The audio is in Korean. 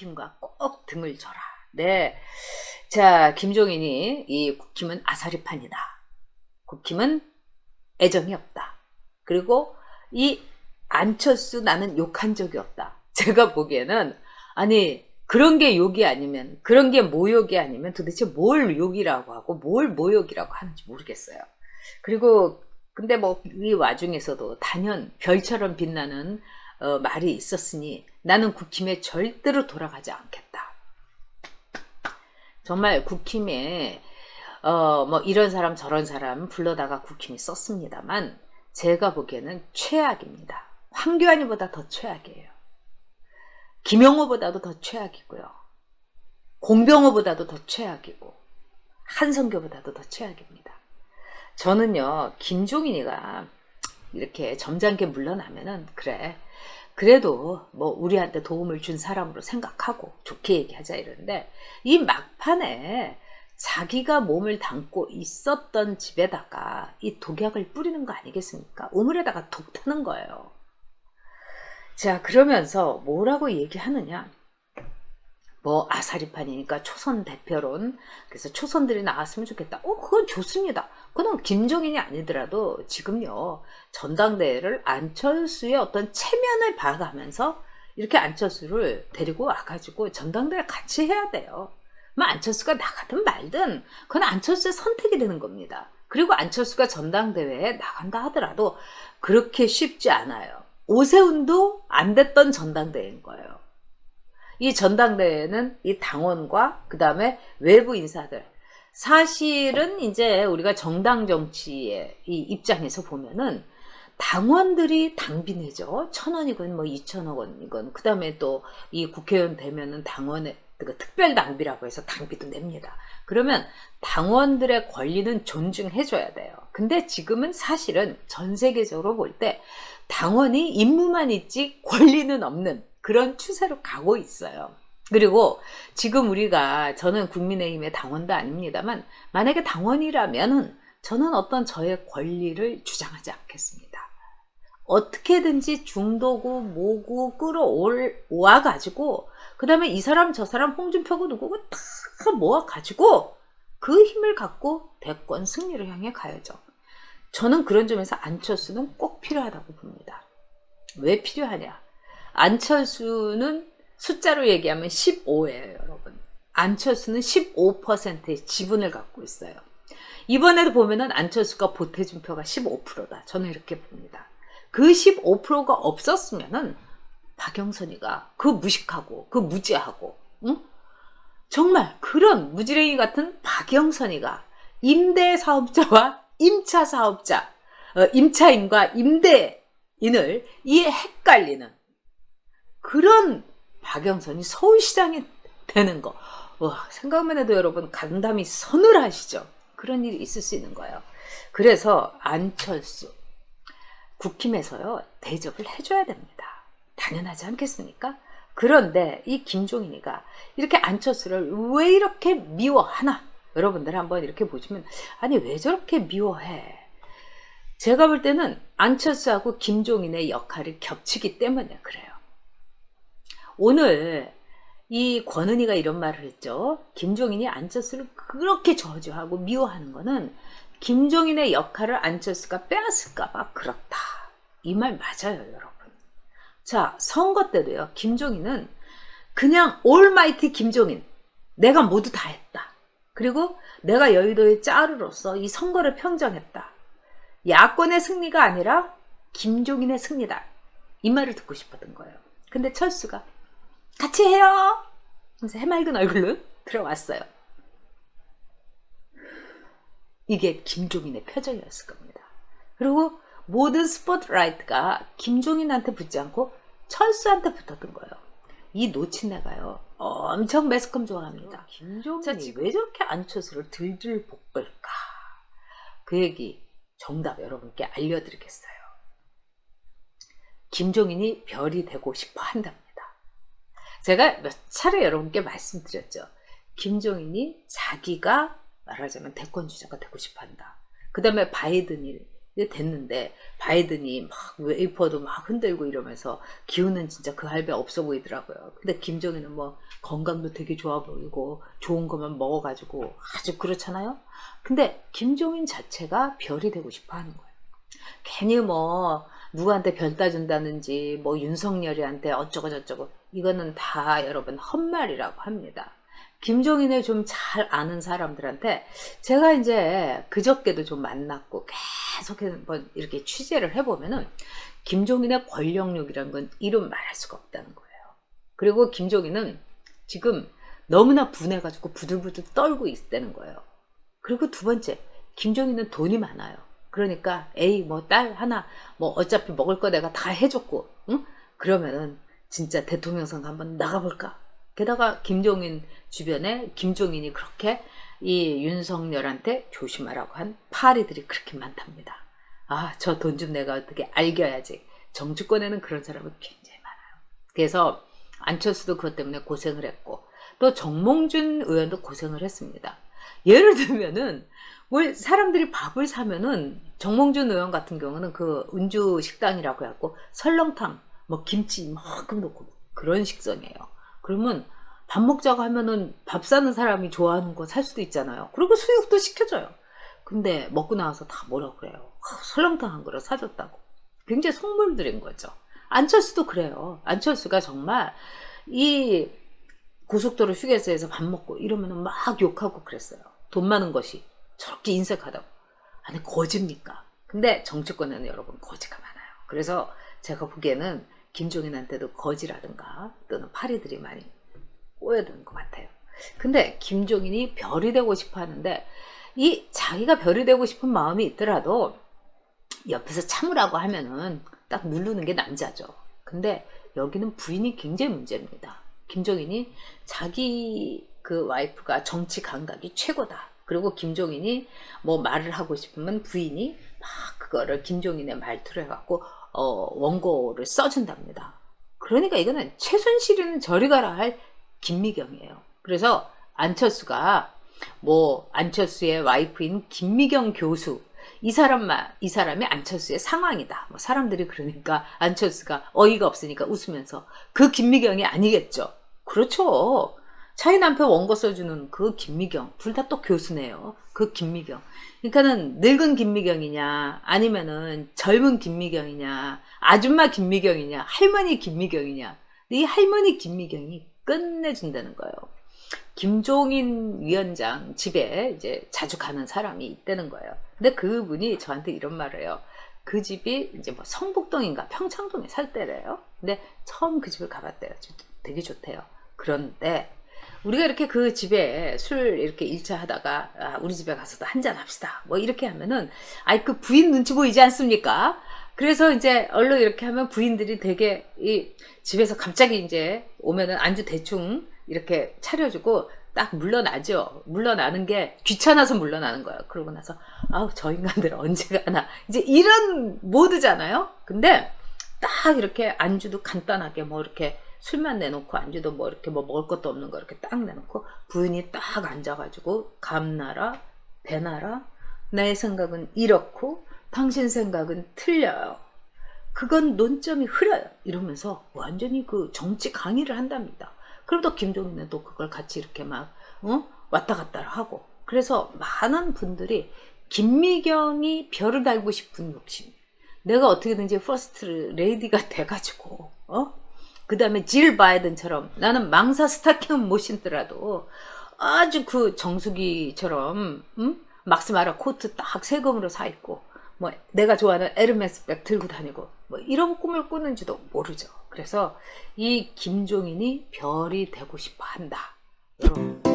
국힘과 꼭 등을 져라. 네. 자, 김종인이 이 국힘은 아사리판이다. 국힘은 애정이 없다. 그리고 이 안철수 나는 욕한 적이 없다. 제가 보기에는 아니 그런 게 욕이 아니면 그런 게 모욕이 아니면 도대체 뭘 욕이라고 하고 뭘 모욕이라고 하는지 모르겠어요. 그리고 근데 뭐 이 와중에서도 단연 별처럼 빛나는 말이 있었으니 나는 국힘에 절대로 돌아가지 않겠다. 정말 국힘에 뭐 이런 사람 저런 사람 불러다가 국힘이 썼습니다만 제가 보기에는 최악입니다. 황교안이보다 더 최악이에요. 김영호보다도 더 최악이고요. 공병호보다도 더 최악이고 한성교보다도 더 최악입니다. 저는요 김종인이가 이렇게 점잖게 물러나면은 그래 그래도 뭐 우리한테 도움을 준 사람으로 생각하고 좋게 얘기하자 이러는데 이 막판에 자기가 몸을 담고 있었던 집에다가 이 독약을 뿌리는 거 아니겠습니까? 우물에다가 독 타는 거예요. 자 그러면서 뭐라고 얘기하느냐 뭐 아사리판이니까 초선 대표론 그래서 초선들이 나왔으면 좋겠다. 그건 좋습니다. 그건 김종인이 아니더라도 지금요 전당대회를 안철수의 어떤 체면을 봐가면서 이렇게 안철수를 데리고 와가지고 전당대회 같이 해야 돼요. 뭐 안철수가 나가든 말든 그건 안철수의 선택이 되는 겁니다. 그리고 안철수가 전당대회에 나간다 하더라도 그렇게 쉽지 않아요. 오세훈도 안 됐던 전당대회인 거예요. 이 전당대회는 이 당원과 그 다음에 외부 인사들 사실은 이제 우리가 정당 정치의 이 입장에서 보면은 당원들이 당비 내죠. 1,000원이건 뭐 2,000억 원이건 그 다음에 또 이 국회의원 되면은 당원의 그 특별 당비라고 해서 당비도 냅니다. 그러면 당원들의 권리는 존중해줘야 돼요. 근데 지금은 사실은 전 세계적으로 볼 때 당원이 임무만 있지 권리는 없는 그런 추세로 가고 있어요. 그리고 지금 우리가 저는 국민의힘의 당원도 아닙니다만 만약에 당원이라면 저는 어떤 저의 권리를 주장하지 않겠습니다. 어떻게든지 중도구 모구 끌어와 가지고 그 다음에 이 사람 저 사람 홍준표고 누구고 다 모아 가지고 그 힘을 갖고 대권 승리를 향해 가야죠. 저는 그런 점에서 안철수는 꼭 필요하다고 봅니다. 왜 필요하냐? 안철수는 숫자로 얘기하면 15예요, 여러분. 안철수는 15%의 지분을 갖고 있어요. 이번에도 보면은 안철수가 보태준 표가 15%다. 저는 이렇게 봅니다. 그 15%가 없었으면은 박영선이가 그 무식하고 그 무지하고 응? 정말 그런 무지랭이 같은 박영선이가 임대 사업자와 임차 사업자, 임차인과 임대인을 이 헷갈리는 그런 박영선이 서울시장이 되는 거 와, 생각만 해도 여러분 간담이 서늘하시죠. 그런 일이 있을 수 있는 거예요. 그래서 안철수 국힘에서요 대접을 해줘야 됩니다. 당연하지 않겠습니까? 그런데 이 김종인이가 이렇게 안철수를 왜 이렇게 미워하나? 여러분들 한번 이렇게 보시면 아니 왜 저렇게 미워해? 제가 볼 때는 안철수하고 김종인의 역할이 겹치기 때문에 그래요. 오늘 이 권은희가 이런 말을 했죠. 김종인이 안철수를 그렇게 저주하고 미워하는 거는 김종인의 역할을 안철수가 빼앗을까봐 그렇다. 이 말 맞아요, 여러분. 자, 선거 때도요. 김종인은 그냥 올마이티 김종인. 내가 모두 다 했다. 그리고 내가 여의도의 짜르로서 이 선거를 평정했다. 야권의 승리가 아니라 김종인의 승리다. 이 말을 듣고 싶었던 거예요. 근데 철수가 같이 해요. 그래서 해맑은 얼굴로 들어왔어요. 이게 김종인의 표정이었을 겁니다. 그리고 모든 스포트라이트가 김종인한테 붙지 않고 철수한테 붙었던 거예요. 이 노친네가요. 엄청 매스컴 좋아합니다. 김종인이 왜 저렇게 안철수를 들들 볶을까? 그 얘기 정답 여러분께 알려드리겠어요. 김종인이 별이 되고 싶어 한답니다. 제가 몇 차례 여러분께 말씀드렸죠. 김종인이 자기가 말하자면 대권 주자가 되고 싶어 한다. 그 다음에 바이든이 이게 됐는데 바이든이 막 웨이퍼도 막 흔들고 이러면서 기운은 진짜 그 할배 없어 보이더라고요. 근데 김정은은 뭐 건강도 되게 좋아 보이고 좋은 것만 먹어가지고 아주 그렇잖아요. 근데 김종인 자체가 별이 되고 싶어 하는 거예요. 괜히 뭐 누구한테 별 따준다든지 뭐 윤석열이한테 어쩌고 저쩌고 이거는 다 여러분 헛말이라고 합니다. 김종인을 좀 잘 아는 사람들한테 제가 이제 그저께도 좀 만났고 계속해서 한번 이렇게 취재를 해보면은 김종인의 권력욕이라는 건 이름 말할 수가 없다는 거예요. 그리고 김종인은 지금 너무나 분해가지고 부들부들 떨고 있다는 거예요. 그리고 두 번째, 김종인은 돈이 많아요. 그러니까 에이 뭐 딸 하나 뭐 어차피 먹을 거 내가 다 해줬고 응? 그러면은 진짜 대통령 선거 한번 나가볼까. 게다가 김종인 주변에 김종인이 그렇게 이 윤석열한테 조심하라고 한 파리들이 그렇게 많답니다. 아, 저 돈 좀 내가 어떻게 알겨야지. 정치권에는 그런 사람이 굉장히 많아요. 그래서 안철수도 그것 때문에 고생을 했고 또 정몽준 의원도 고생을 했습니다. 예를 들면은 뭘 사람들이 밥을 사면은 정몽준 의원 같은 경우는 그 은주 식당이라고 해갖고 설렁탕 뭐 김치 이만큼 넣고 그런 식성이에요. 그러면 밥 먹자고 하면은 밥 사는 사람이 좋아하는 거 살 수도 있잖아요. 그리고 수육도 시켜줘요. 근데 먹고 나와서 다 뭐라 그래요. 설렁탕 한 그릇 사줬다고. 굉장히 속물들인 거죠. 안철수도 그래요. 안철수가 정말 이 고속도로 휴게소에서 밥 먹고 이러면은 막 욕하고 그랬어요. 돈 많은 것이 저렇게 인색하다고. 아니 거짓입니까? 근데 정치권에는 여러분 거지가 많아요. 그래서 제가 보기에는 김종인한테도 거지라든가 또는 파리들이 많이 꼬여드는 것 같아요. 근데 김종인이 별이 되고 싶어 하는데 이 자기가 별이 되고 싶은 마음이 있더라도 옆에서 참으라고 하면은 딱 누르는 게 남자죠. 근데 여기는 부인이 굉장히 문제입니다. 김종인이 자기 그 와이프가 정치 감각이 최고다. 그리고 김종인이 뭐 말을 하고 싶으면 부인이 막 그거를 김종인의 말투를 해갖고 원고를 써준답니다. 그러니까 이거는 최순실은 저리 가라 할 김미경이에요. 그래서 안철수가 뭐 안철수의 와이프인 김미경 교수 이 사람이 안철수의 상황이다. 뭐 사람들이 그러니까 안철수가 어이가 없으니까 웃으면서 그 김미경이 아니겠죠. 그렇죠. 자기 남편 원고 써주는 그 김미경 둘 다 또 교수네요. 그 김미경. 그러니까는 늙은 김미경이냐 아니면은 젊은 김미경이냐 아줌마 김미경이냐 할머니 김미경이냐 이 할머니 김미경이 끝내준다는 거예요. 김종인 위원장 집에 이제 자주 가는 사람이 있다는 거예요. 근데 그분이 저한테 이런 말을 해요. 그 집이 이제 뭐 성북동인가 평창동에 살 때래요. 근데 처음 그 집을 가봤대요. 되게 좋대요. 그런데 우리가 이렇게 그 집에 술 이렇게 1차 하다가 아, 우리 집에 가서도 한잔 합시다. 뭐 이렇게 하면은 아이 그 부인 눈치 보이지 않습니까? 그래서 이제 얼른 이렇게 하면 부인들이 되게 이 집에서 갑자기 이제 오면은 안주 대충 이렇게 차려주고 딱 물러나죠. 물러나는 게 귀찮아서 물러나는 거예요. 그러고 나서 아우 저 인간들 언제 가나 이제 이런 모드잖아요. 근데 딱 이렇게 안주도 간단하게 뭐 이렇게 술만 내놓고 안주도 뭐 이렇게 뭐 먹을 것도 없는 거 이렇게 딱 내놓고 부인이 딱 앉아가지고 감나라 배나라 내 생각은 이렇고 당신 생각은 틀려요. 그건 논점이 흐려요. 이러면서 완전히 그 정치 강의를 한답니다. 그럼 또 김종인은 또 그걸 같이 이렇게 막 왔다 갔다 하고 그래서 많은 분들이 김미경이 별을 달고 싶은 욕심 내가 어떻게든지 퍼스트 레이디가 돼가지고 그 다음에 질 바이든처럼 나는 망사 스타킹은 못 신더라도 아주 그 정수기처럼 막스마라 코트 딱 세금으로 사 입고 뭐 내가 좋아하는 에르메스 백 들고 다니고 뭐 이런 꿈을 꾸는지도 모르죠. 그래서 이 김종인이 별이 되고 싶어 한다. 여러분.